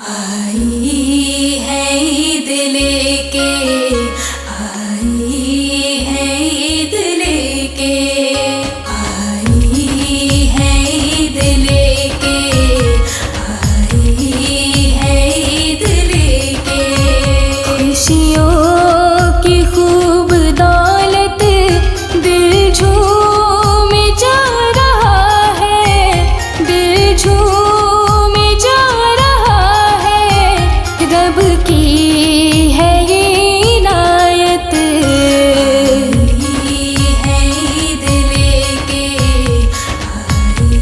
आई है ईद लेके, आई है ईद लेके, आई है ईद लेके, आई है ईद लेके। खुशियों की खूब दौलत दिल झूम जा रहा है, दिल झूम जा रहा है। रब की है ये इनायत, आई है ईद लेके, आई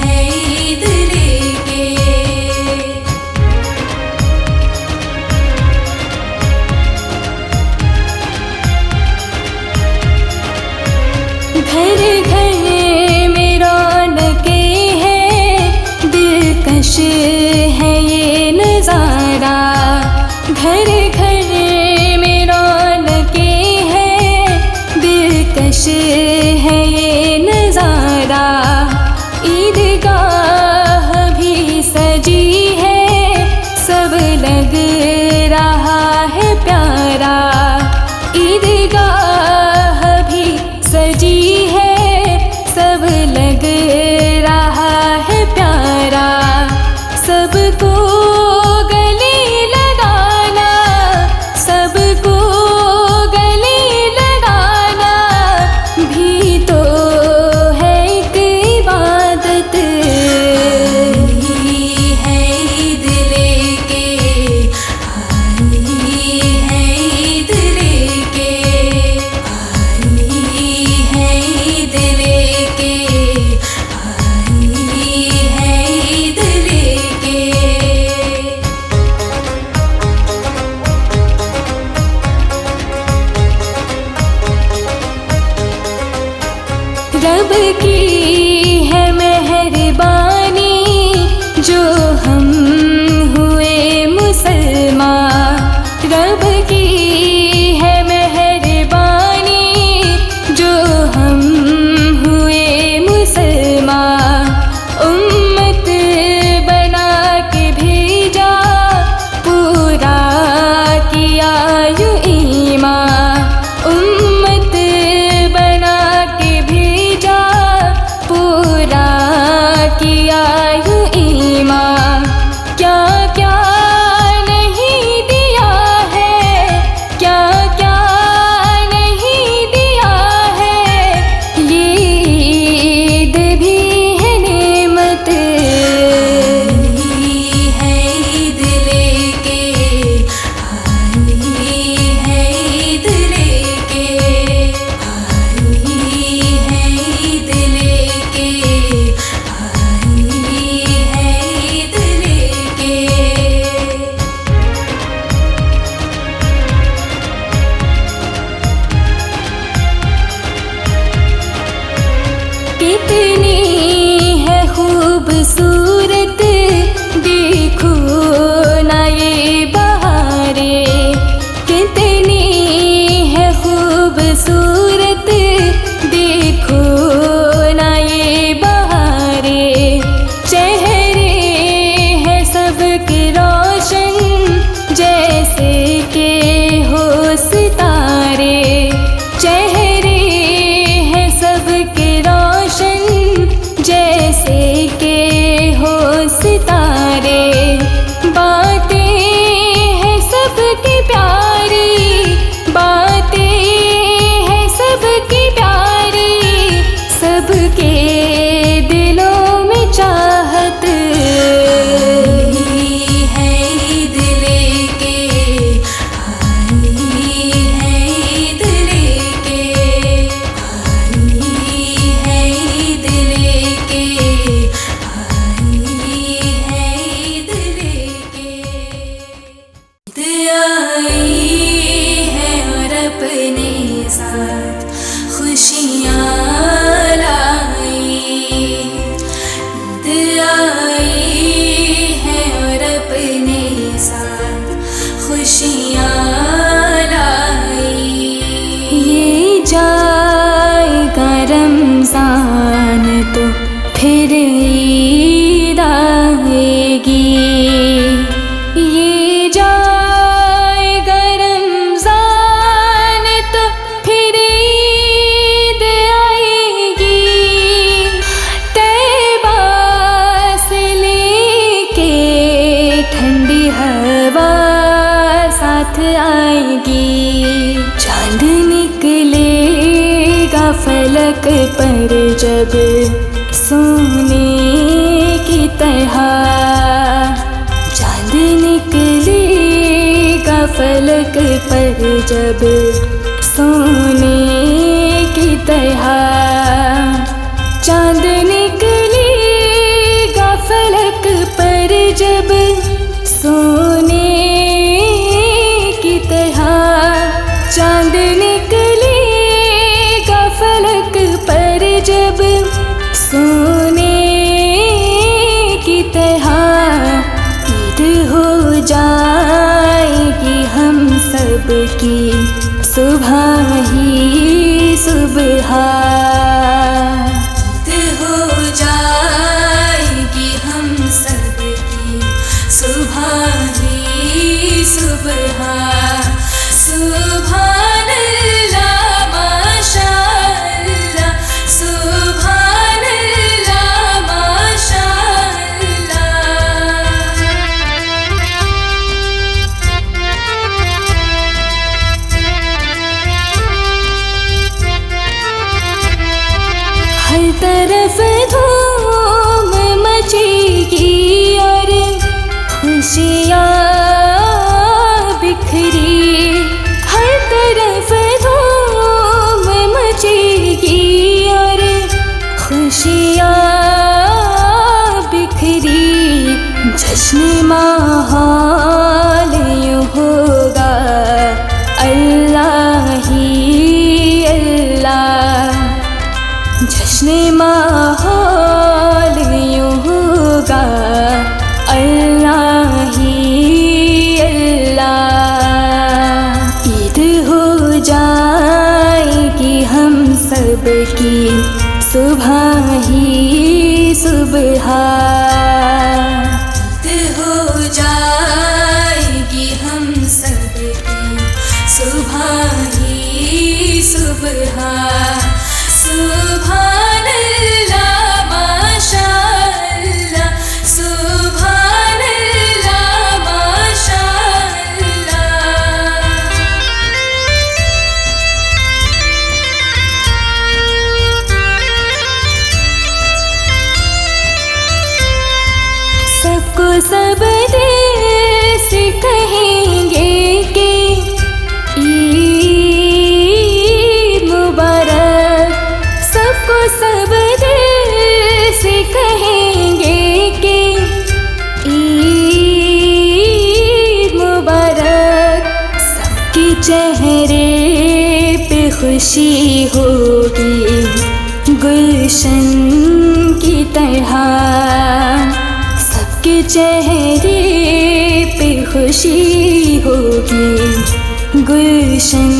है ईद लेके। घर घर में रौनकें हैं, दिलकश है ये नज़ारा। घर घर में रौनकें हैं, दिलकश है ये नज़ारा। ईदगाह भी सजी है, सब लग रहा है प्यारा। ईदगाह भी सजी है, सब लग रहा है प्यारा। सबको गले लगाना, सबको गले लगाना भी तो है एक इबादत। आई है ईद लेके, आई है ईद लेके, आई है ईद लेके, आई है ईद लेके। रब की है मेहरबानी जो हम हुए मुसलमान। रब की है मेहरबानी जो हम हुए मुसलमान। उम्मत बना के भेजा, पूरा किया यूं ईमान। उम्मत बना के भेजा, पूरा किया यूं ईमान। क्या क्या नहीं दिया है, क्या क्या नहीं दिया है, ये ईद भी है नेमत। आई है ईद लेके, आई है ईद लेके, आई है ईद लेके, आई है ईद लेके। कितनी है खूबसूरत, देखो ना ये बहारें। कितनी है खूबसूरत, देखो ना ये बहारें। चेहरे हैं सबके रोशन, जैसे के हो सितारे। चेहरे हैं सबके रोशन, जैसे के हो सितारे। बातें हैं सबकी प्यारी, बातें हैं सबकी प्यारी, सबके दिलों में चाहत। आई है आएगी। चांद निकलेगा फलक पर जब सोने की तरह, चांद निकलेगा फलक पर जब सोने की तरह, चांद निकलेगा फलक पर जब सोने की तरह, चांद निकलेगा फलक पर जब सोने की तरह। ईद हो जाएगी हम सब की सुबह ही सुबह, ईद हो जाएगी हम सब की सुबह ही सुबह। सुभान अल्लाह माशाअल्लाह, सुभान अल्लाह माशाअल्लाह। हर तरफ धूम मचेगी और खुशियाँ बिखरी, हर तरफ धूम मचेगी और खुशियाँ बिखरी। जश्न माहौल यूँ होगा अल्लाह ही अल्लाह, जश्न माहौल यूँ होगा अल्लाह ही अल्लाह। ईद हो जाएगी हम सब की सुबह ही सुबह, ईद हो जाएगी हम सब की सुबह ही सुबह। सुभान अल्लाह माशाअल्लाह, सुभान अल्लाह माशाअल्लाह। सबको सब दिल से कहेंगे कि ईद मुबारक, सबको सब दिल से कहेंगे कि ईद मुबारक। सबके चेहरे पे खुशी होगी गुलशन की तरह, सबके चेहरे पे खुशी होगी गुलशन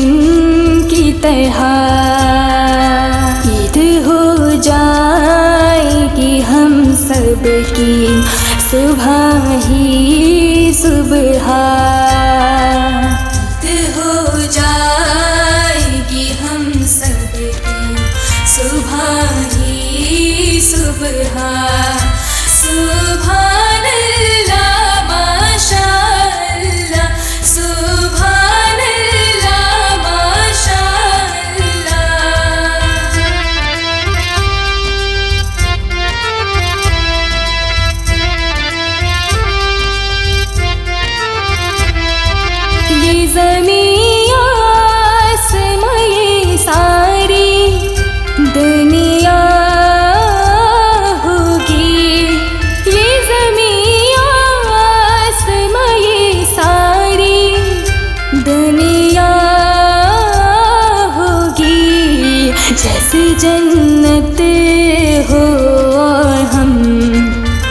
की तरह। ईद हो जाएगी हम सब की सुबह ही सुबह, ईद हो जाएगी हम सब की सुबह ही सुबह। सुभान अल्लाह माशाअल्लाह, सुभान अल्लाह माशाअल्लाह। ये ज़मीं आसमां ये सारी दुनिया जैसे जन्नत हो और हम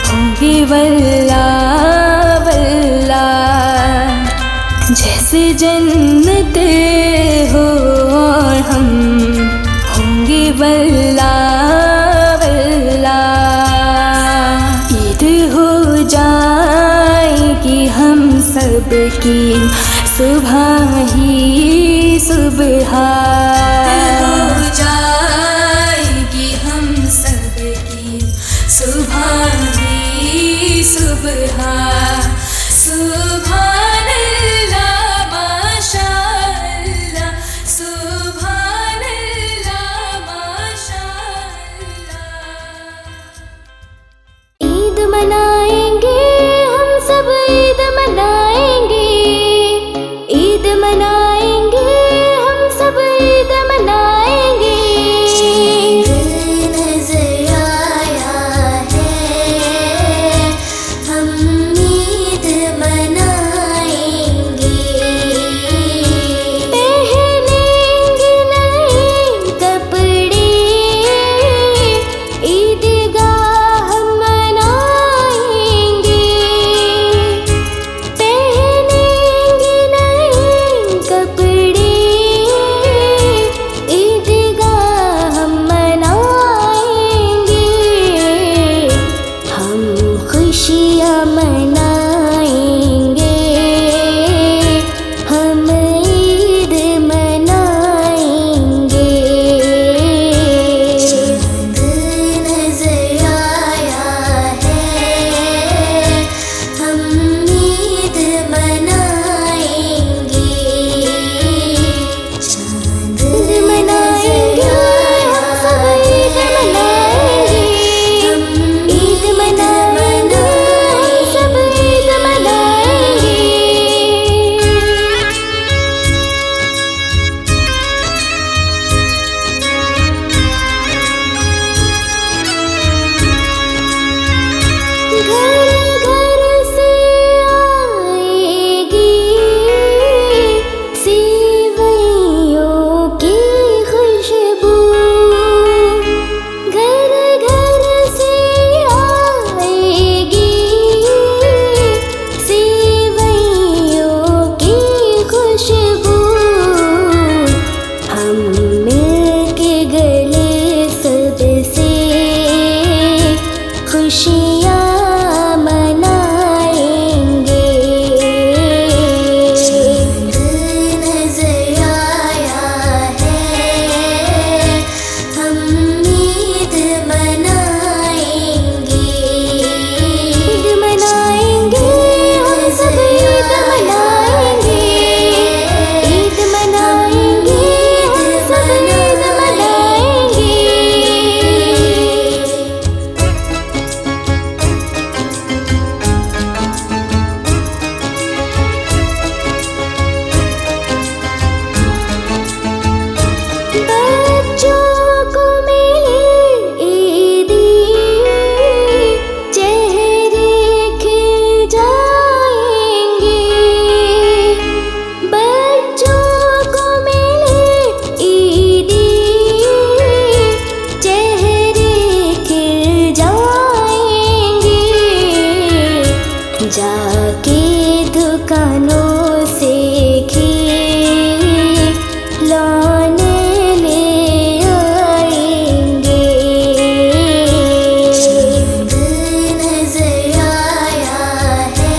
होंगे वल्ला वल्ला, जैसे जन्नत हो और हम होंगे वल्ला वल्ला। ईद हो जाएगी हम सब की सुबह ही सुबह, सुबह ही सुबह। सुभान अल्लाह। जाके दुकानों से खिलौने ले आएंगे। चाँद नजर आया है,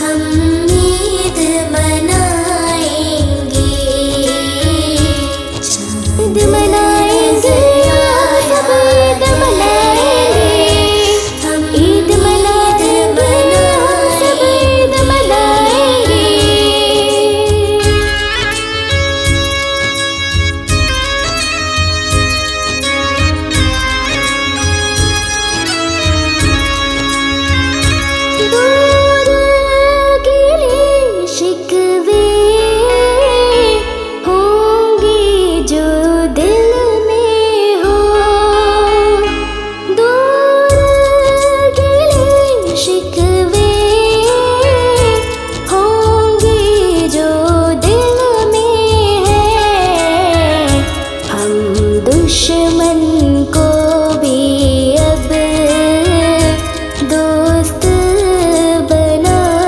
हम ईद मनाएंगे। चाँद मनाएंगे, सब ईद मनाएंगे। हम ईद मनाएंगे, सब ईद मनाएंगे। दूर गिले शिकवे होंगे जो दिल में हो। दूर गिले शिकवे होंगे जो दिल में है। हम दुश्मन को भी अब दोस्त बनाएंगे।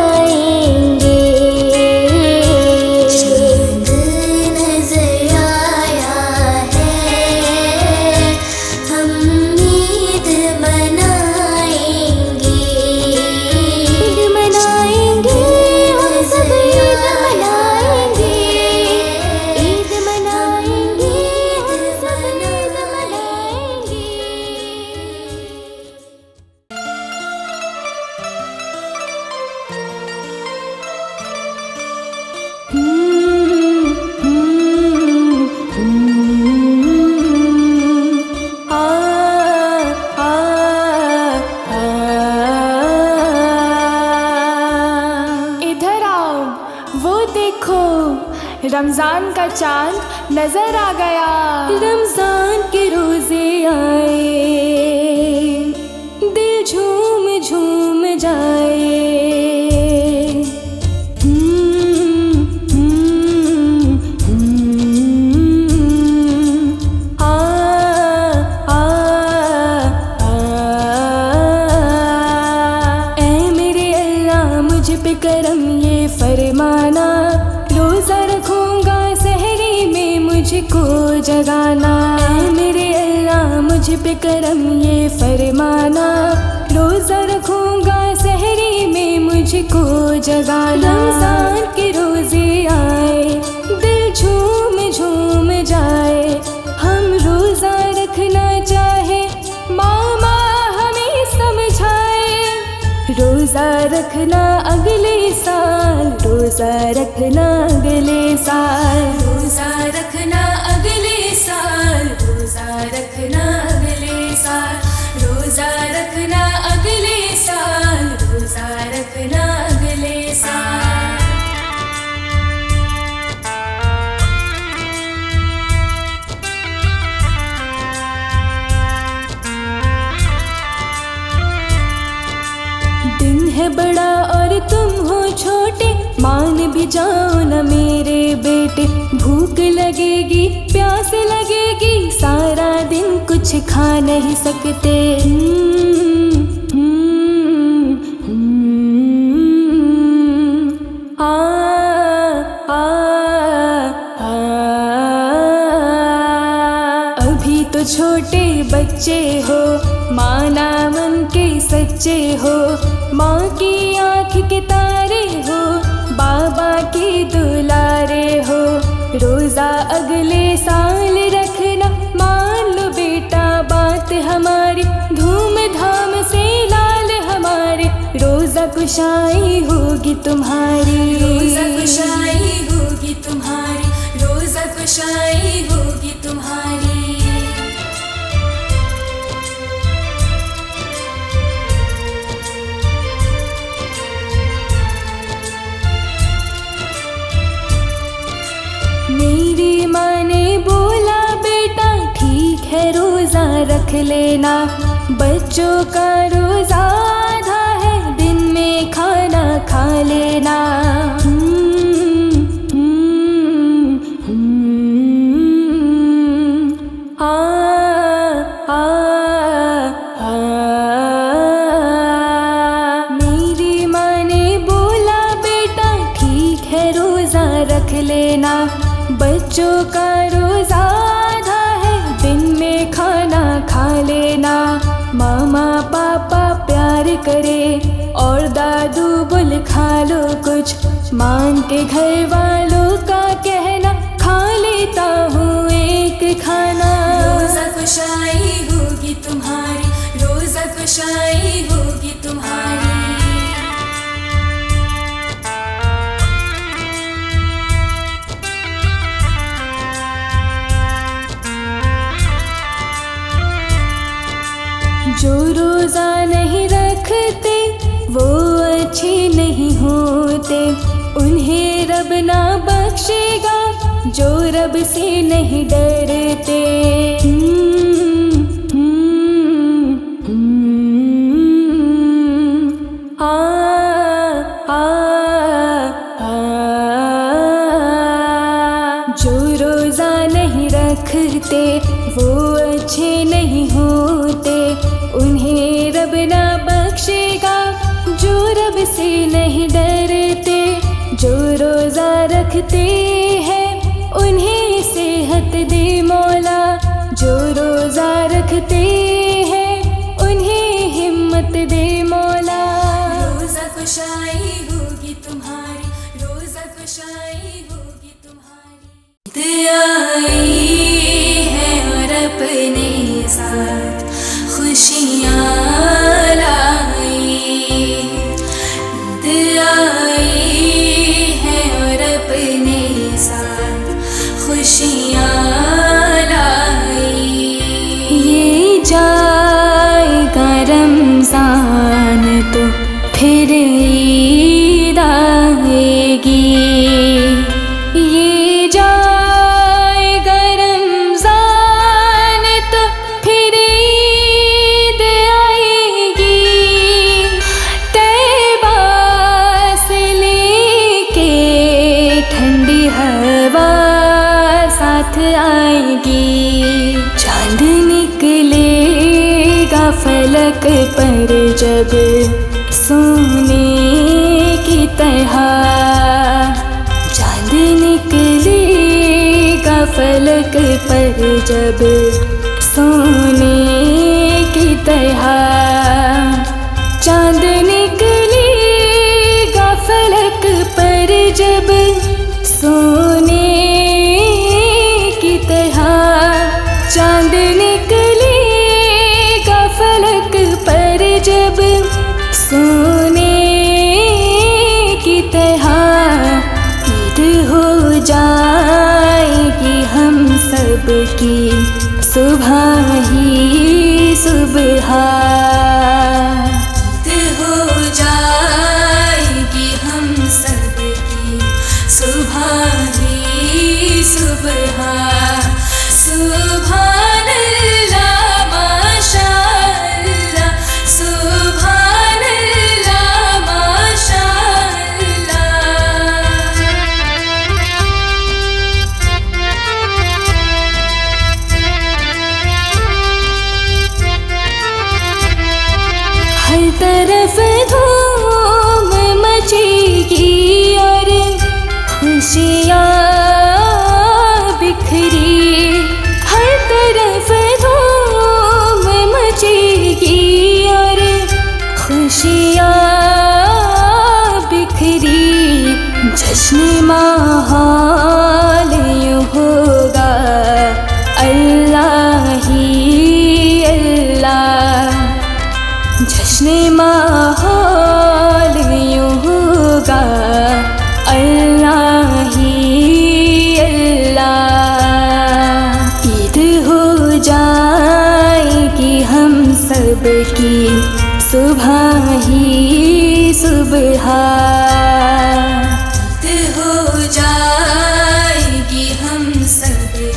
चाँद नजर आया है, हम ईद मनाएंगे। ईद मनाएंगे, हम सब ईद मनाएंगे। ईद मनाएंगे, हम सब ईद मनाएंगे। इधर आओ, वो देखो रमजान का चांद नजर आ गया। रमजान के रोजे आए, दिल झूम झूम जाए। आ आ आ ए मेरे अल्लाह मुझ पे करम ये फरमाना, रोजा रखूंगा सहरी में मुझको जगाना। ऐ मेरे अल्लाह मुझ पे करम ये फरमाना, रोजा रखूंगा सहरी में मुझको जगाना। रमजान के रोजे आए, दिल झूम झूम जाए। हम रोजा रखना चाहे, मामा हमें समझाए। रोजा रखना अगले साल, रोजा रखना अगले साल। रोजा रखना अगले साल, रोजा रखना अगले साल। रोजा रखना अगले साल, रोजा रखना अगले साल। दिन है बड़ा और तुम हो छोटे, मान भी जाओ न मेरे बेटे। भूख लगेगी, प्यास लगेगी, सारा दिन कुछ खा नहीं सकते। आ आ आ अभी तो छोटे बच्चे हो, माना मन के सच्चे हो। माँ की आँख के तारे हो, बाबा के दुलारे हो। रोजा अगले साल रखना, मान लो बेटा बात हमारी। धूमधाम से लाल हमारे, रोजा कुशाई होगी तुम्हारी। रोजा कुशाई होगी तुम्हारी, रोजा कुशाई होगी तुम्हारी। मेरी माँ ने बोला बेटा ठीक है रोजा रख लेना। बच्चों का रोजा आधा है, दिन में खाना खा लेना। आ आ आ लेना। बच्चों का रोज़ा आधा है, दिन में खाना खा लेना। मामा पापा प्यार करे और दादू बोल खा लो कुछ, मान के घर वालों का कहना खा लेता हूँ एक खाना। रोज़ा खुशाई होगी तुम्हारी, रोज़ा खुशाई होगी तुम्हारी। जो रोज़ा नहीं रखते वो अच्छे नहीं होते, उन्हें रब ना बख्शेगा जो रब से नहीं डरते। आ आ आ जो रोज़ा नहीं रखते वो अच्छे नहीं होते, उन्हें रब ना बख्शेगा जो रब से नहीं डरते। जो रोज़ा रखते हैं उन्हें सेहत दे मौला, जो रोज़ा रखते हैं उन्हें हिम्मत दे मौला। रोज़ा खुशाई होगी तुम्हारी, रोज़ा खुशाई होगी तुम्हारी। ईद आई है और अपने साथ खुशियाँ लाई। ईद आई है और अपने साथ खुशियाँ लाई। ये जाएगा रमज़ान तो फिर ईद आएगी। ये जाएगा रमज़ान तो फिर ईद आएगी। तैबा से लेके ठंडी हवा साथ आएगी। चांद निकलेगा फलक पर जब सोने की तरह, चांद निकलेगा फलक पर जब सोने की तरह। चांद निकलेगा फलक पर जब सोने की तरह। चांद निकलेगा फलक पर जब सोने की तरह। ईद हो जाएगी हम सब की सुबह ही सुबह। ईद हो जाएगी हम सब की सुबह ही सुबह। सुभान अल्लाह माशाअल्लाह, सुभान अल्लाह माशाअल्लाह। हर तरफ धूम मचेगी और खुशियाँ बिखरी। हर तरफ धूम मचेगी और खुशियाँ बिखरी। जश्न माहौल यूँ होगा अल्लाह ही अल्लाह। जश्न माहौल यूँ होगा अल्लाह ही अल्लाह। ईद हो जाएगी हम सब की सुबह ही सुबह। ईद हो जाएगी हम सब की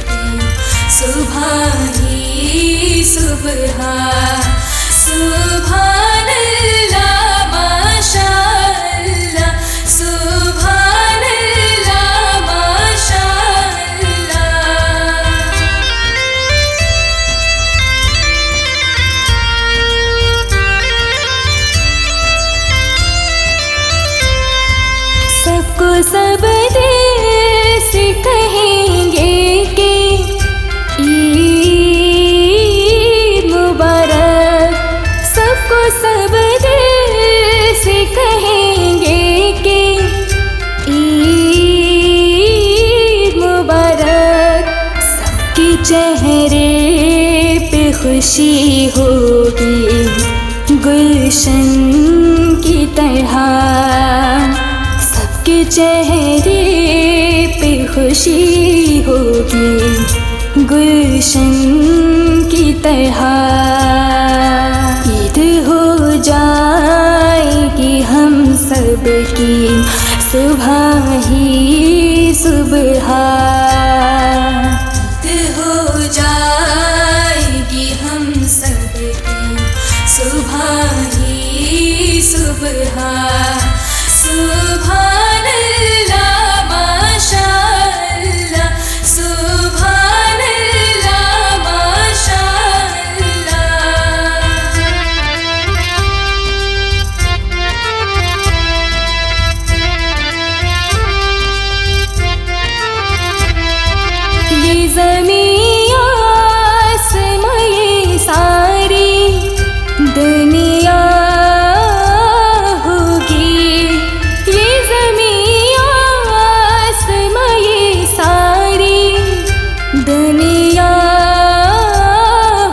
सुबह ही सुबह। सुभान अल्लाह माशाअल्लाह, सुभान अल्लाह माशाअल्लाह। सबको सब दे कहेंगे कि ईद मुबारक। सबको सब दिल से कहेंगे कि ईद मुबारक। सबके चेहरे पे खुशी होगी गुलशन की तरह। सबके चेहरे पे खुशी होगी गुलशन की तरह। ईद हो जाएगी हम सब की सुबह ही सुबह। ईद हो जाएगी हम सब की सुबह ही सुबह। सुभान अल्लाह माशाअल्लाह, सुभान अल्लाह माशाअल्लाह। ये ज़मीं आसमां ये सारी दुनिया होगी। ये ज़मीं आसमां ये सारी दुनिया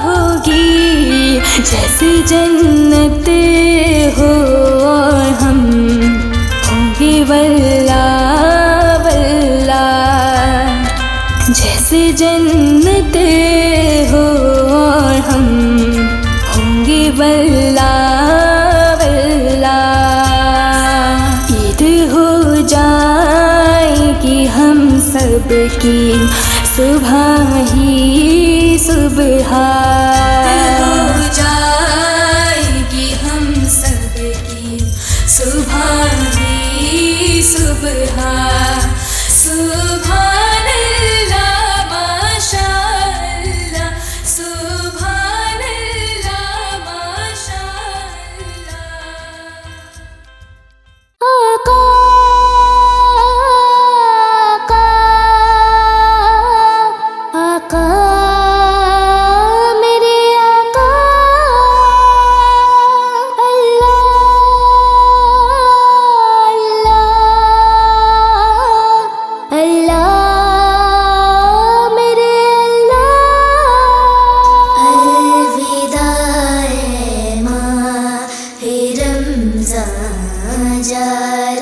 होगी। जैसे जन्नत हो और हम होंगे वल्ला वल्ला। जैसे जन्नत हो और हम होंगे वल्ला वल्ला। ईद हो जाएगी हम सब की सुबह ही सुबह। हो जाएगी हम सब की सुबह ही सुबह। सुभान अल्लाह माशाअल्लाह, सुभान अल्लाह माशाअल्लाह। आका आका आका मेरे आका अल्लाह अल्लाह अल्लाह मेरे अल्लाह। अलविदा माहे रमज़ान जा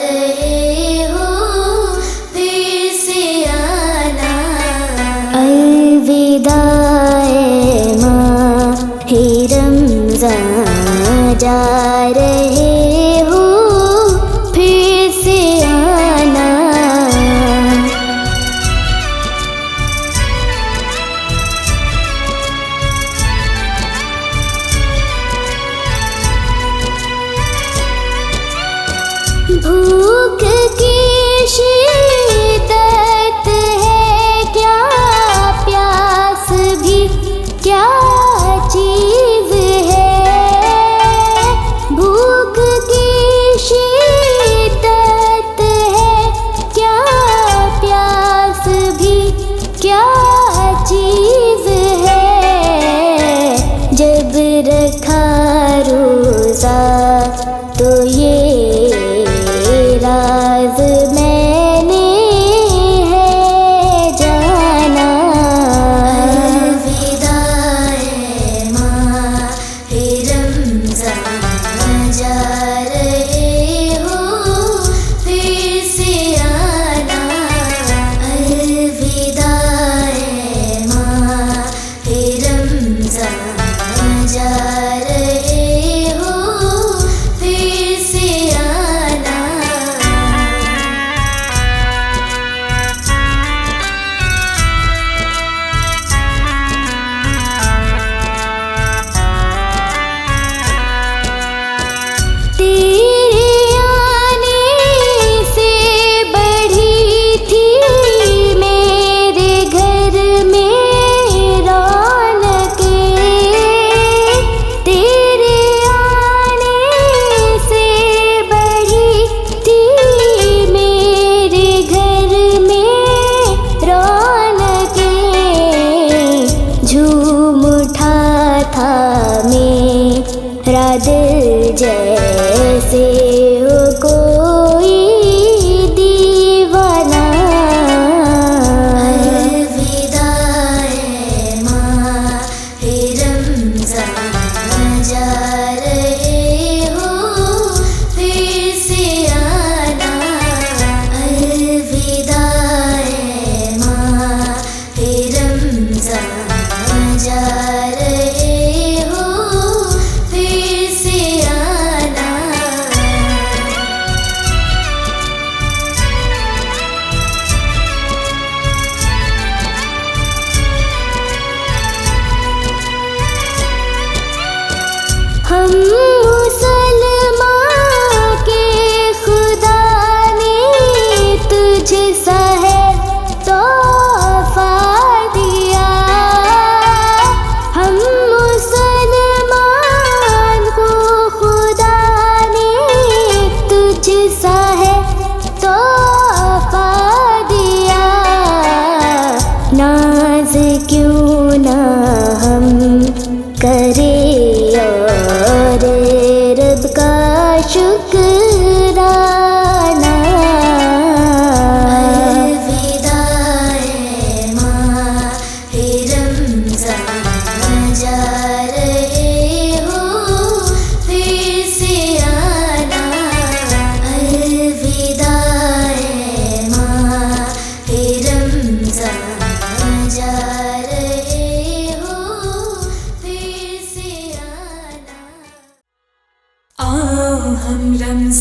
रहे हो फिर से आना। अलविदा माहे रमज़ान जा रहे हो फिर से आना। भूख की शिद्दत है क्या, प्यास भी क्या चीज़ है। भूख की शिद्दत है क्या, प्यास भी क्या चीज़ है। जब रखा रोज़ा तो ये राज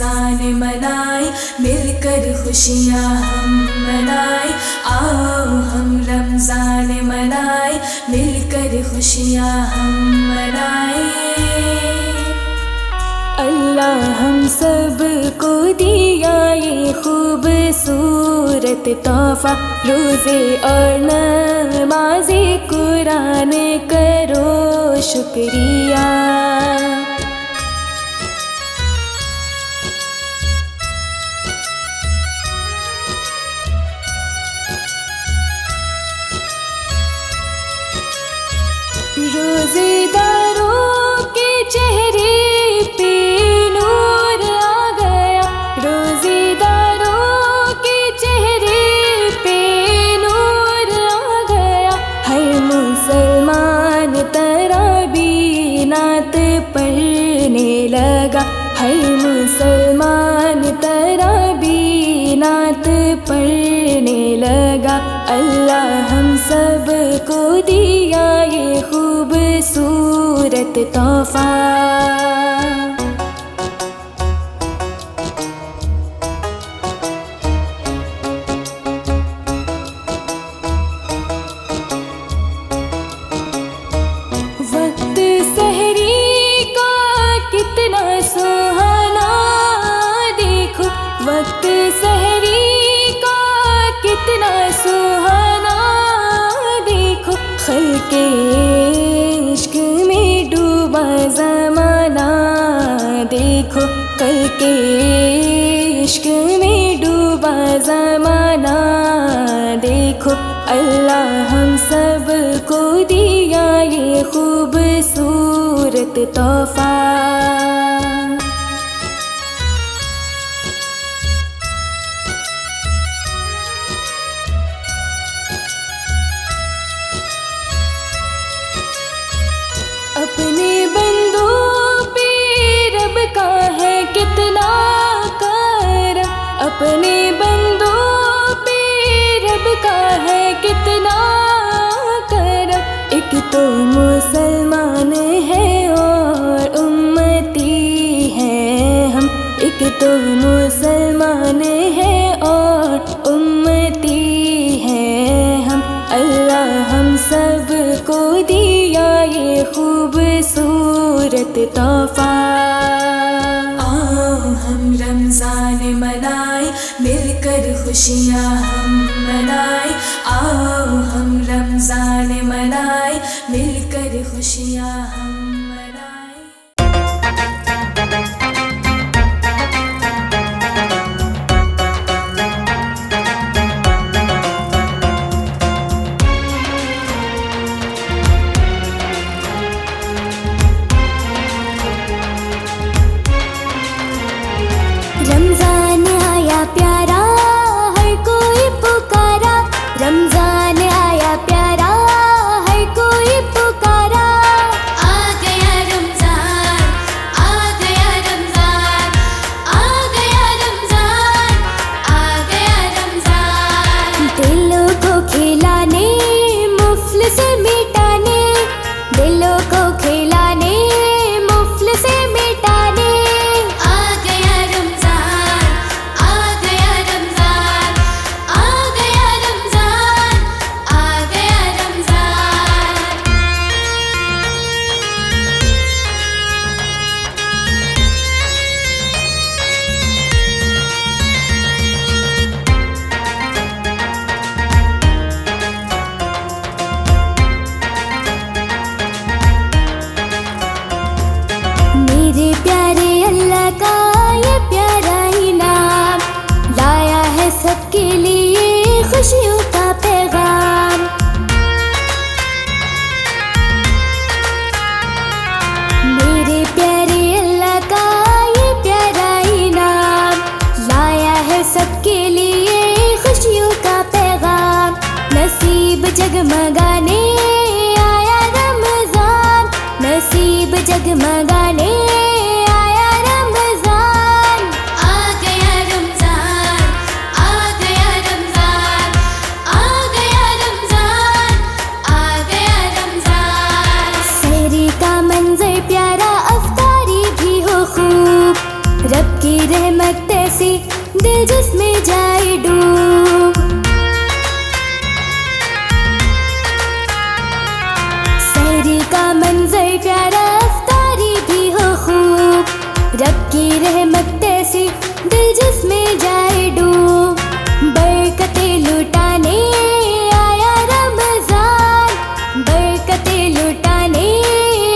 रमज़ान मनाए, मिलकर खुशियाँ हम मनाए। आओ हम रमज़ान मनाए, मिलकर खुशियाँ हम मनाए। अल्लाह हम सब को दिया ये खूबसूरत तोहफा, रोज़े और नमाज़े कुरान करो शुक्रिया। रोज़ेदारों के चेहरे पे नूर आ गया, रोज़ेदारों के चेहरे पे नूर आ गया। हर मुसलमान तराबी नात पढ़ने लगा, हर मुसलमान तराबी नात पढ़ने लगा। अल्लाह हम सब को दिया ये खूबसूरत तोहफा। वक्त सहरी का कितना सुहाना देखो, वक्त सहरी का कितना सुहाना देखो। खल्के इश्क में डूबा ज़माना देखो, खल्के इश्क में डूबा ज़माना देखो। अल्लाह हम सब को दिया ये खूबसूरत तोहफा। अपने बंदों पे रब का है कितना करम, अपने बंदों पे रब का है कितना करम। एक तो मुसलमान है और उम्मती है हम, एक तो मुसलमान है और उम्मती है हम। अल्लाह हम सब को दिया ये खूबसूरत तोहफा। आओ हम रमज़ान मनाए, मिलकर खुशियाँ हम मनाए। आओ हम रमज़ान मनाए, मिलकर खुशियाँ हम मनाए। रमज़ान आया प्यारा हर कोई पुकारा, रमज़ान आया प्यारा हर कोई पुकारा। आ रहमत ऐसी दिल जिसमें जाए डूब। सहरी का मंजर प्यारा अफ्तारी भी हो खूब, रब की रहमत ऐसी दिल जिसमें जाए डूब। बरकतें लुटाने आया रमजान, बरकतें लुटाने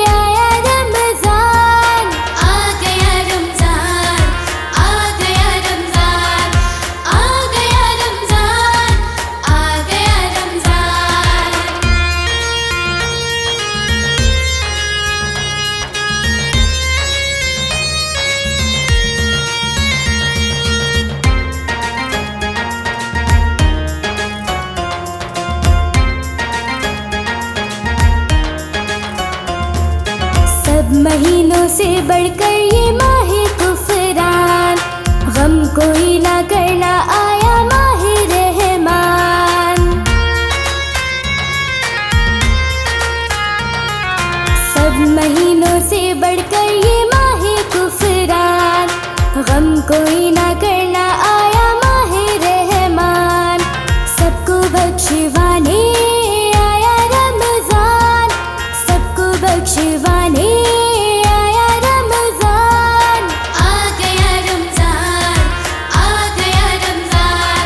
आया रमजान। आ गया रमजान, आ गया रमजान, आ गया रमजान, आ गया रमजान। सब महीनों से बढ़कर ये माहे कुफरान, गम कोई ना करना आया माहे रहमान। सब महीनों से बढ़कर ये माहे कुफरान, गम कोई ना करना आया माहे रहमान। सबको बख्शवाने आया रमजान, सबको बख्शवाने आया रमजान। आ गया रमजान, आ गया रमजान,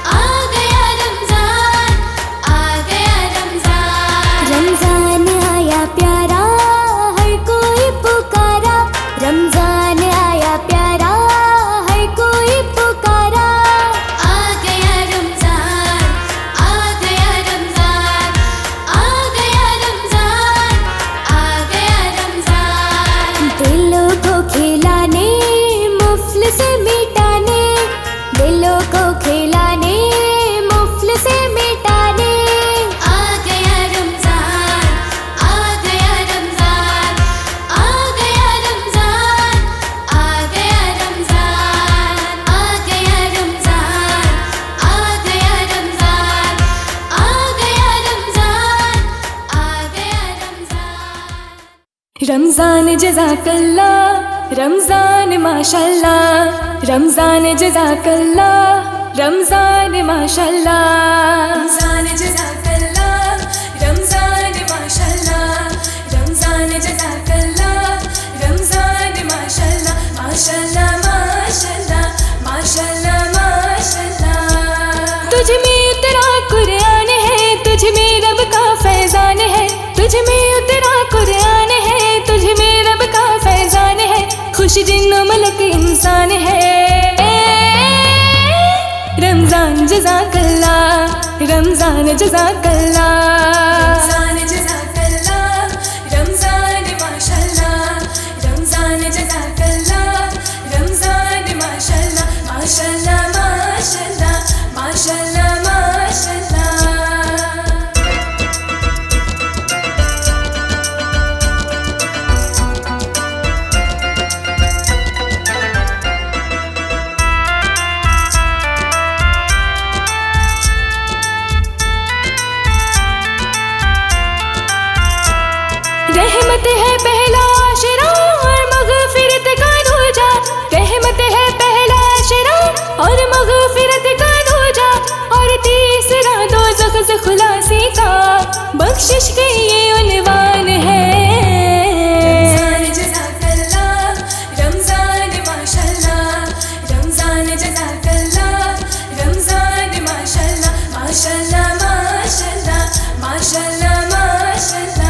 आ गया रमजान, आ गया रमजान। रमजान आया प्यारा हर कोई पुकारा, रमजान आया प्यारा हर कोई पुकारा। आ गया रमजान, आ गया रमजान, आ गया रमजान, आ गया रमजान। दिलों को खिलाने मुफ्लिस मिटाने, दिलों को खिलाने मुफ्लिस मिटाने। आ गया रमजान, आ गया रमजान, आ गया रमजान, आ गया रमजान, आ गया रमजान, आ गया रमजान, आ गया रमजान, आ गया रमजान। रमजान जज़ाकल्लाह, रमजान माशाल्लाह, रमजान जज़ाकल्लाह, रमजान माशाल्लाह। रमजान जज़ाकल्लाह, रमजान माशाल्लाह, रमजान जज़ाकल्लाह, रमजान माशाल्लाह, माशाल्लाह माशाल्लाह, माशाल्लाह माशाल्लाह। तुझ में उतरा कुरान है, तुझ में रब का फैजान है, तुझ में उतरा कुरान है, तुझ में रब का फैजान है। खुश जिन्नो मलक इंसान है। रमजान जज़ाकल्लाह, रमजान जज़ाकल्लाह, रमजान जज़ाकल्लाह, रमजान माशाल्लाह, रमजान जज़ाकल्लाह, रमजान माशाल्लाह, माशाल्लाह माशाल्लाह, माशाल्लाह माशाल्लाह। रहमत है पहला आशरा और मग़फ़िरत का दूजा, रहमत है पहला आशरा और मग़फ़िरत का दूजा, और तीसरा दोज़ख से खुलासी का बख्शिश के ये उन्वान है। रमजान जज़ाकल्लाह, रमजान माशाल्लाह, रमजान जज़ाकल्लाह, रमजान माशाल्लाह, माशाल्लाह माशाल्लाह, माशाल्लाह माशाल्लाह।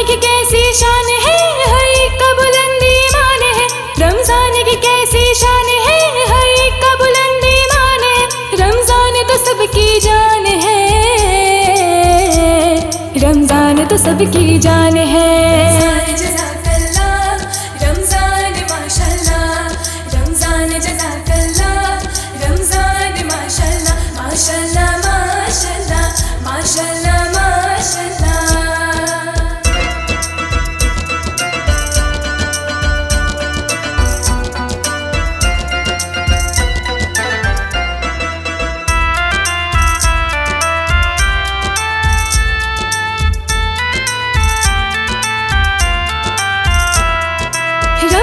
की कैसी शान है, हर एक का बुलंदी मान है। रमजान की कैसी शान है, हर एक का बुलंदी मान है। रमजान तो सबकी जान है, रमजान तो सबकी जान है। रमजान जज़ाकल्लाह, रमजान माशाल्लाह, रमजान जज़ाकल्लाह, रमजान माशाल्लाह, माशाल्लाह माशाल्लाह, माशाल्लाह माशाल्लाह।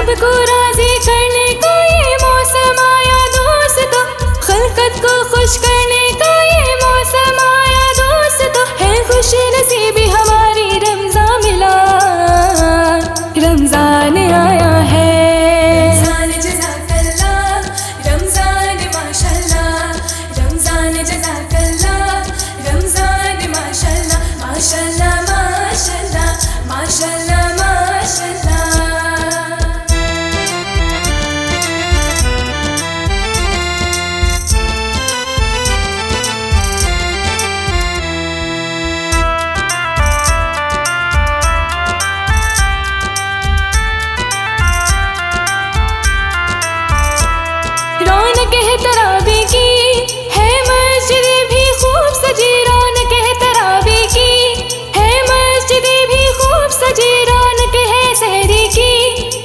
सबको राजी करने का ये मौसम आया दोस्तों, खलकत को खुश करने का ये मौसम आया दोस्तों। है खुश नसीबी हमारी रमजान मिला, रमजान आया है। रमजान जज़ाकल्लाह, रमजान माशाल्लाह, रमजान जज़ाकल्लाह, रमजान माशाल्लाह, माशाल्लाह माशाल्लाह, माशाल्लाह माशाल्लाह। रौनक है तरावी की, है मस्जिद भी खूब सजी, रौनक है तरावी की, है मस्जिद भी खूब सजी, रौनक है सहरी की,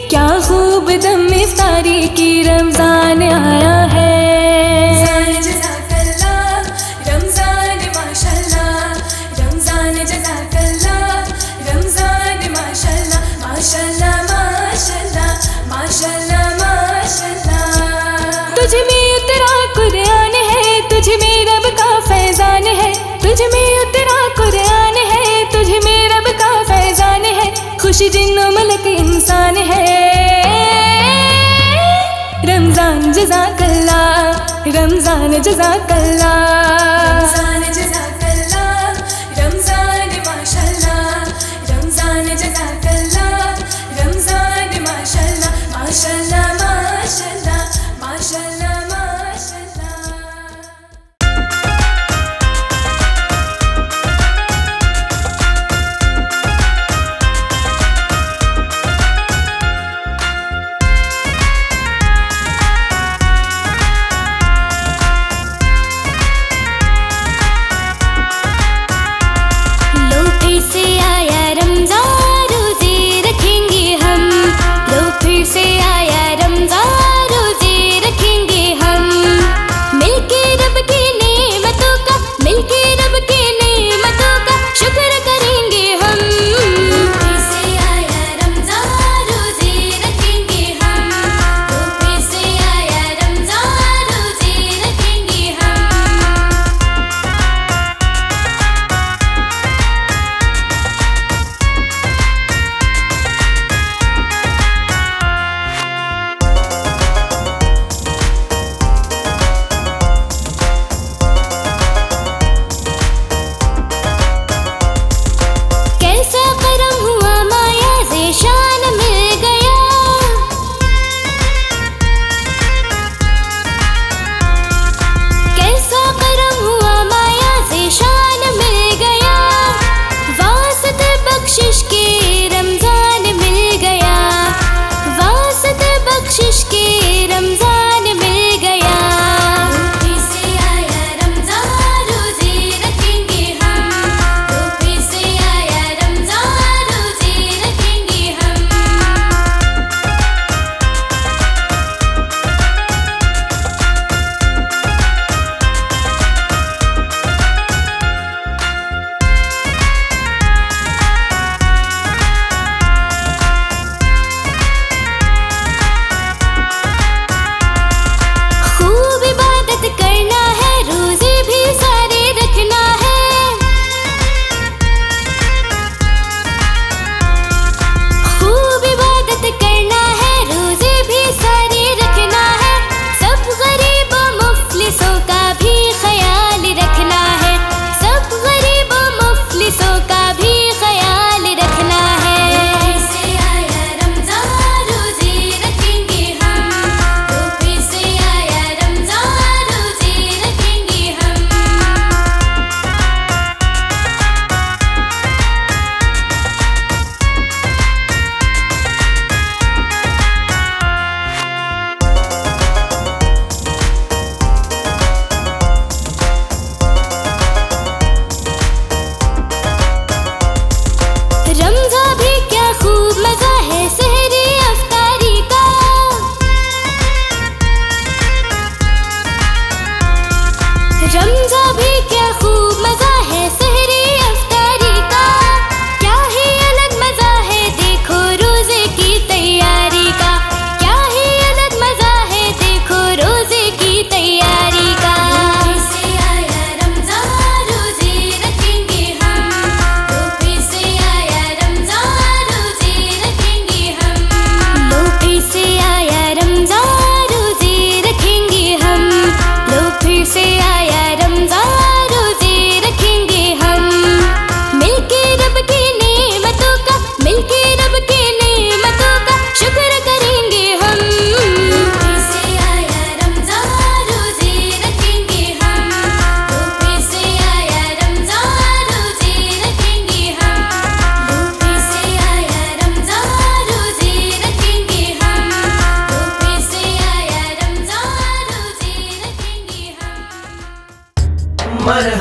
क्या खूब दम इफ्तारी की, रमजान आया है। रमजान जज़ाकल्लाह, रमजान माशाल्लाह, रमजान जज़ाकल्लाह, रमजान माशाल्लाह, माशाल्लाह माशाल्लाह, माशाल्लाह माशाल्लाह। तुझ में उतरा कुरान है, तुझ में रब का फैजान है, तुझ में उतरा कुरान है, तुझ में रब का फैजान है, खुश जिन्नो मलक इंसान है। रमजान जज़ाकल्लाह, रमजान जज़ाकल्लाह, रमजान जज़ाकल्लाह, रमजान माशाल्लाह, रमजान जज़ाकल्लाह, रमजान माशाल्लाह, माशाल्लाह माशाल्लाह, माशाल्लाह माशाल्लाह।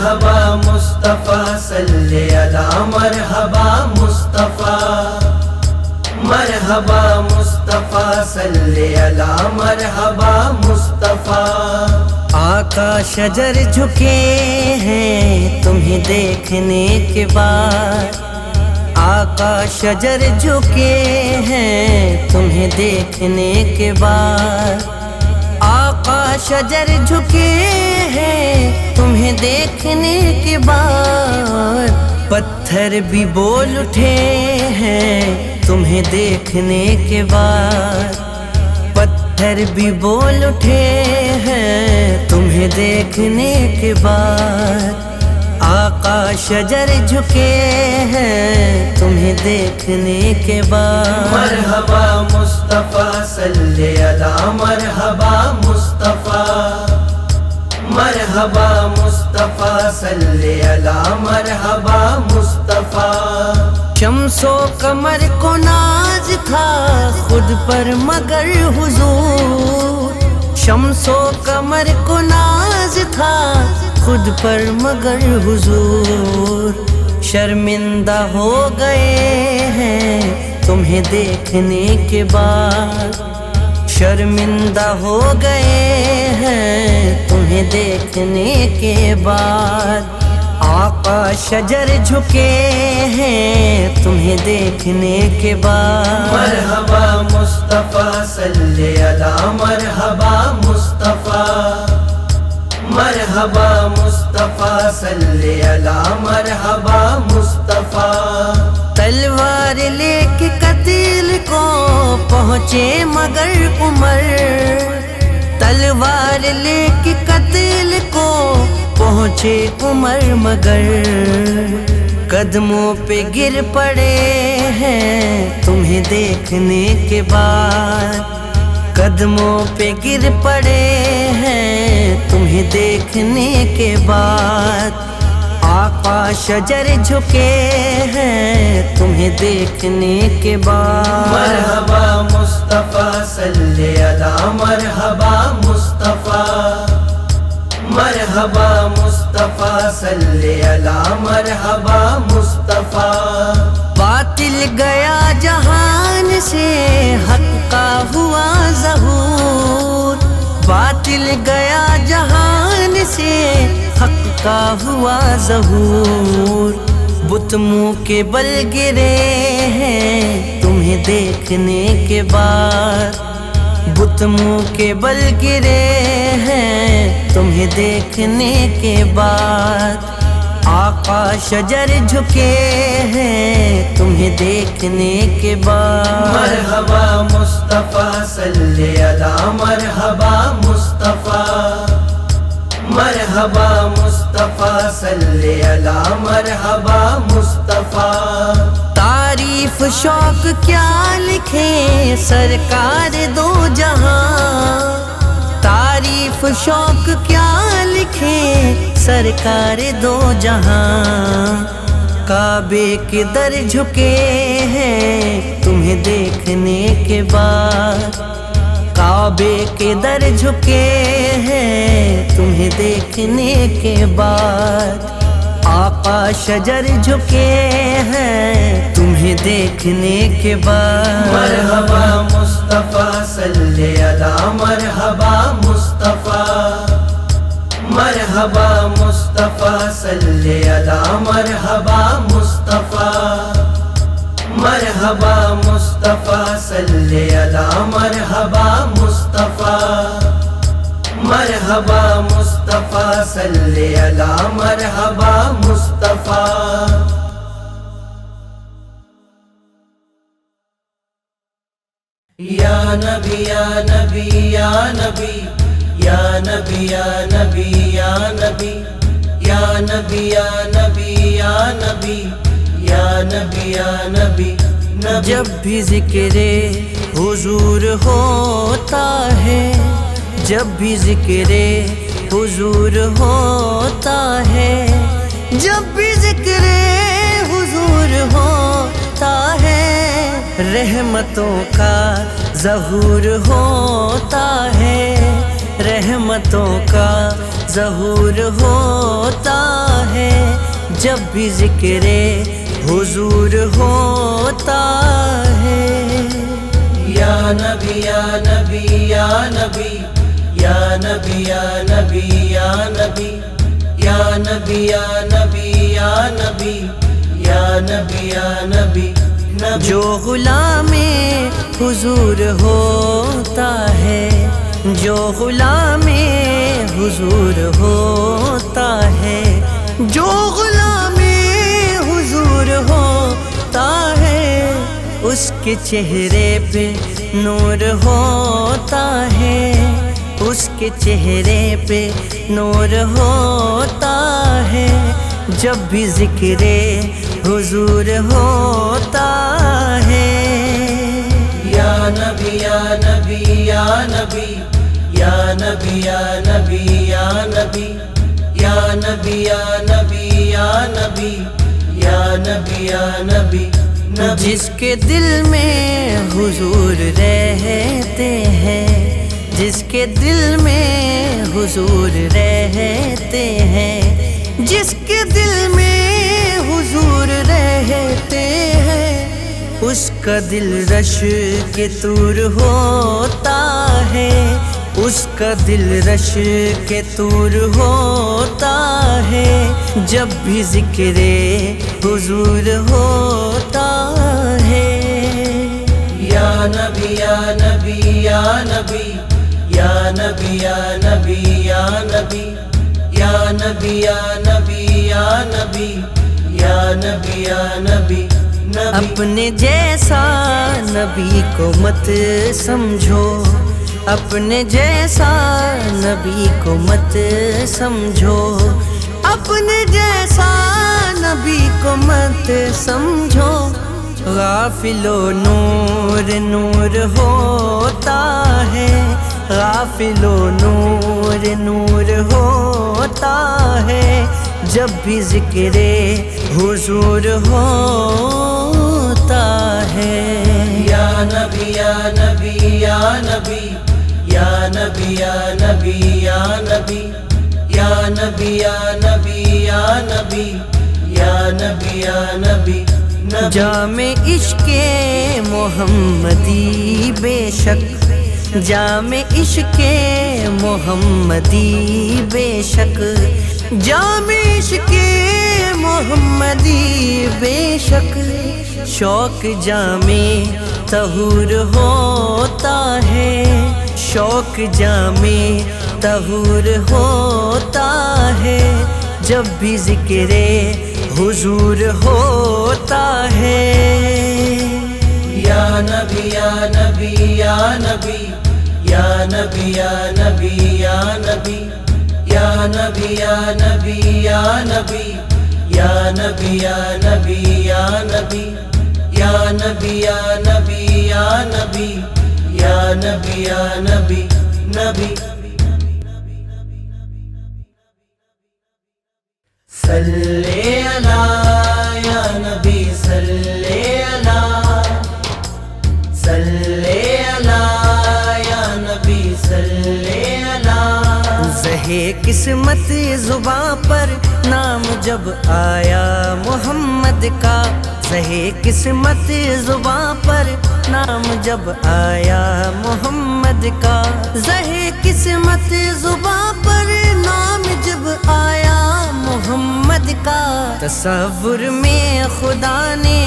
मरहबा मुस्तफ़ा सल्ले अला मरहबा मुस्तफ़ा, मरहबा मुस्तफ़ा सल्ले अला मरहबा मुस्तफ़ा। आका शजर झुके हैं तुम्हें देखने के बाद, आका शजर झुके हैं तुम्हें देखने के बाद, आका शजर झुके हैं तुम्हें देखने के बाद। पत्थर भी बोल उठे हैं तुम्हें देखने के बाद, पत्थर भी बोल उठे हैं तुम्हें देखने के बाद। आका शजर झुके हैं तुम्हें देखने के बाद। मरहबा मुस्तफ़ा सल्ले अला मरहबा मुस्तफ़ा, मरहबा मुस्तफ़ा सल्ले अला मरहबा मुस्तफ़ा। शम्सो कमर को नाज था खुद पर मगर हुजूर, शम्सो कमर को नाज था खुद पर मगर हुजूर। शर्मिंदा हो गए हैं तुम्हें देखने के बाद, शर्मिंदा हो गए हैं तुम्हें देखने के बाद। आका शजर झुके हैं तुम्हें देखने के बाद। मरहबा मुस्तफ़ा सल्ले अला मरहबा मुस्तफ़ा, मरहबा मुस्तफ़ा सल्ले अला मरहबा मुस्तफ़ा। तलवार लेके कतील को पहुँचे मगर उमर, तलवार लेके कतील को पहुँचे उमर मगर। कदमों पे गिर पड़े हैं तुम्हें देखने के बाद, कदमों पे गिर पड़े हैं तुम्हें देखने के बाद। आका शजर झुके हैं तुम्हें देखने के बाद। मरहबा मुस्तफ़ा सल्ले अला मरहबा मुस्तफ़ा, मरहबा मुस्तफ़ा सल्ले अला मरहबा मुस्तफ़ा। बातिल गया जहान से हक का हुआ ज़हूर, बातिल गया जहान से हक का हुआ ज़हूर। बुत मुँह के बल गिरे हैं तुम्हें देखने के बाद, बुत मुँह के बल गिरे हैं तुम्हें देखने के बाद। आका शजर झुके हैं तुम्हें देखने के बाद। मरहबा मुस्तफ़ा सल्ले अला मरहबा मुस्तफ़ा, मरहबा मुस्तफ़ा सल्ले अला मरहबा मुस्तफ़ा। तारीफ शौक क्या लिखे सरकार दो जहां, तारीफ शौक क्या लिखे सरकार दो जहां। काबे के दर झुके हैं तुम्हें देखने के बाद, काबे के दर झुके हैं तुम्हें देखने के बाद। आका शजर झुके हैं तुम्हें देखने के बाद। मरहबा मुस्तफ़ा सल्ले अला मरहबा मुस्तफ़ा, मरहबा मुस्तफ़ा सल्ले अला मरहबा मुस्तफ़ा। मरहबा मुस्तफ़ा सल्ले अला मरहबा मुस्तफ़ा, मरहबा मुस्तफ़ा सल्ले अला मरहबा मुस्तफ़ा। या नबी या नबी या नबी या नबी या नबी या नबी या नबी या नबी या नबी या नबी या नबी। जब भी ज़िक्रे हुजूर होता है, जब भी ज़िक्रे हुजूर होता है, जब भी ज़िक्रे हुजूर होता है। रहमतों का ज़हूर होता है, रहमतों का ज़हूर होता है जब भी ज़िक्रे हुजूर होता है। या नबी या नबी या नबी या नबी या नबी या नबी या नबी या नबी या नबी या नबी या नबी। जो गुलामे हुजूर होता है, जो गुलामे हुजूर होता है, जो गुलामे हुजूर होता है, उसके चेहरे पे नूर होता है, उसके चेहरे पे नूर होता है जब भी ज़िक्रे हुजूर होता है। या नबी या नबी या नबी या नबी या नबी या नबी या नबी या नबी या नबी या नबी या नबी। जिसके दिल में हुजूर रहते हैं, जिसके दिल में हुजूर रहते हैं, जिसके दिल में हुजूर रहते हैं, उसका दिल रश के तूर होता है, उसका दिल रश के तूर होता है जब भी ज़िक्रे हुजूर होता है। या नबी या नबी या नबी या नबी या नबी या नबी या नबी या नबी या नबी या नबी या नबी। अपने जैसा नबी को मत समझो, अपने जैसा नबी को मत समझो, अपने जैसा नबी को मत समझो। गाफिलो नूर नूर होता है, गाफिलो नूर नूर होता है जब भी ज़िक्रे हुजूर होता है। या नबी या नबी या नबी या नबी या नबी या नबी या नबी या नबी या नबी या नबी या नबी। जामे इश्के मोहम्मदी बेशक, जामे इश्के मोहम्मदी बेशक, जामे इश्के मोहम्मदी बेशक, शौक जामे तहूर होता है, शौक जामे तहूर होता है जब भी ज़िक्रे हुजूर होता है। या नबी या नबी या नबी या नबी या नबी या नबी या नबी या नबी या नबी या नबी या नबी या नबी या नबी या नबी या नबी या नबी या नबी नबी। सल्ले अला या नबी सल्ले अला, सल्ले अला या नबी सल्ले अला। ज़हे किस्मत ज़ुबां पर नाम जब आया मोहम्मद का, ज़हे किस्मत ज़ुबां पर नाम जब आया मोहम्मद का, ज़हे किस्मत ज़ुबां पर नाम जब आया मोहम्मद का, तसव्वुर में खुदा ने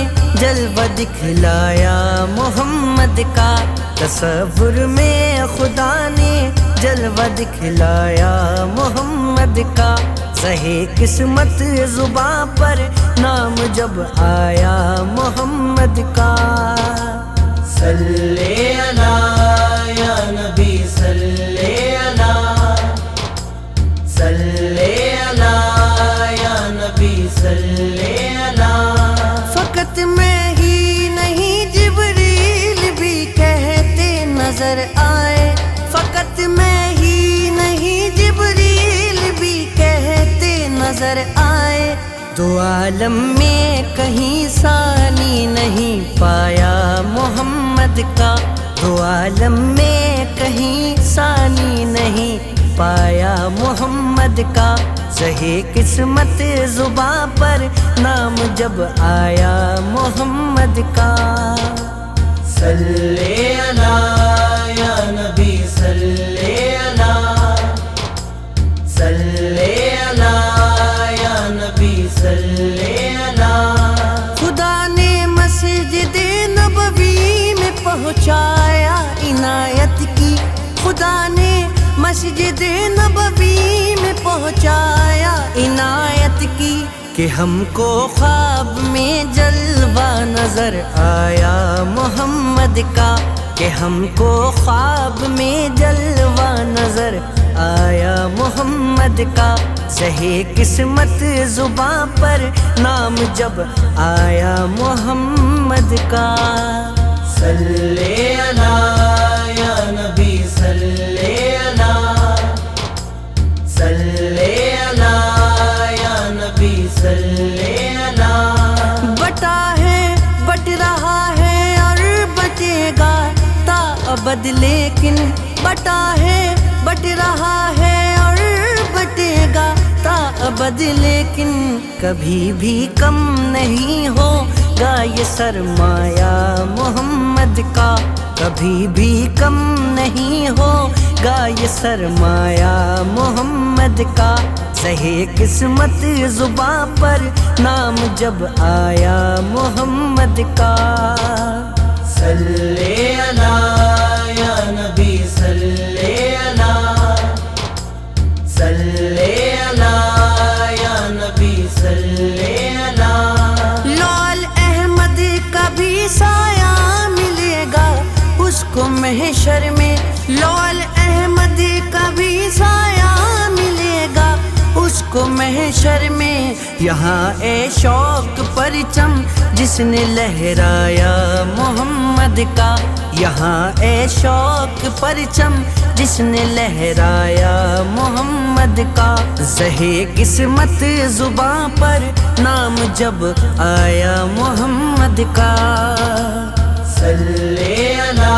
जलवा दिखलाया मोहम्मद का, तसव्वुर में खुदा ने जलवा दिखलाया मोहम्मद का। ज़हे किस्मत ज़ुबां पर नाम जब आया मोहम्मद का। सल्ले अला या नबी सल्ले अला, सल्ले अला या नबी सल्ले अला। फ़कत मैं ही नहीं जिब्रील भी कहते नजर आए, फ़कत मैं ही नहीं जिब्रील भी कहते नजर आए। दो आलम में कहीं सानी नहीं पाया मोहम्मद का, दो आलम में कहीं सानी नहीं पाया मोहम्मद का, सही किस्मत जुबां पर नाम जब आया मोहम्मद का। सल्ले अला या नबी सल्ले अला, सल्ले अला या नबी सल्ले अला। खुदा ने मस्जिद नबवी में पहुंचाया इनायत की, खुदा ने मस्जिद नबवी में पहुंचाया इनायत की, कि हमको ख्वाब में जलवा नजर आया मोहम्मद का, कि हमको ख्वाब में जलवा नजर आया मोहम्मद का। सही किस्मत जुबां पर नाम जब आया मोहम्मद का। सल्ले अला या नबी सल्ले अला, सल्ले अला या नबी सल्ले अला। बटा है बट रहा है और बटेगा ता अबद, लेकिन बटा है बट रहा है और बटेगा ता अबद, लेकिन कभी भी कम नहीं होगा ये सरमाया मोहम्मद का, कभी भी कम नहीं होगा ये सरमाया मोहम्मद का। सही किस्मत जुबां पर नाम जब आया मोहम्मद का। सल्ले अला या नबी सल्ले अला, सल्ले अला या नबी सल्ले अला। लाल अहमद का भी साया मिलेगा उसको महशर में, लाल अहमद का भी साया मिलेगा उसको महशर में। यहाँ ए शौक परचम जिसने लहराया मोहम्मद का, यहाँ ए शौक परचम जिसने लहराया मोहम्मद का। ज़हे किस्मत जुबां पर नाम जब आया मोहम्मद का। सल्ले अला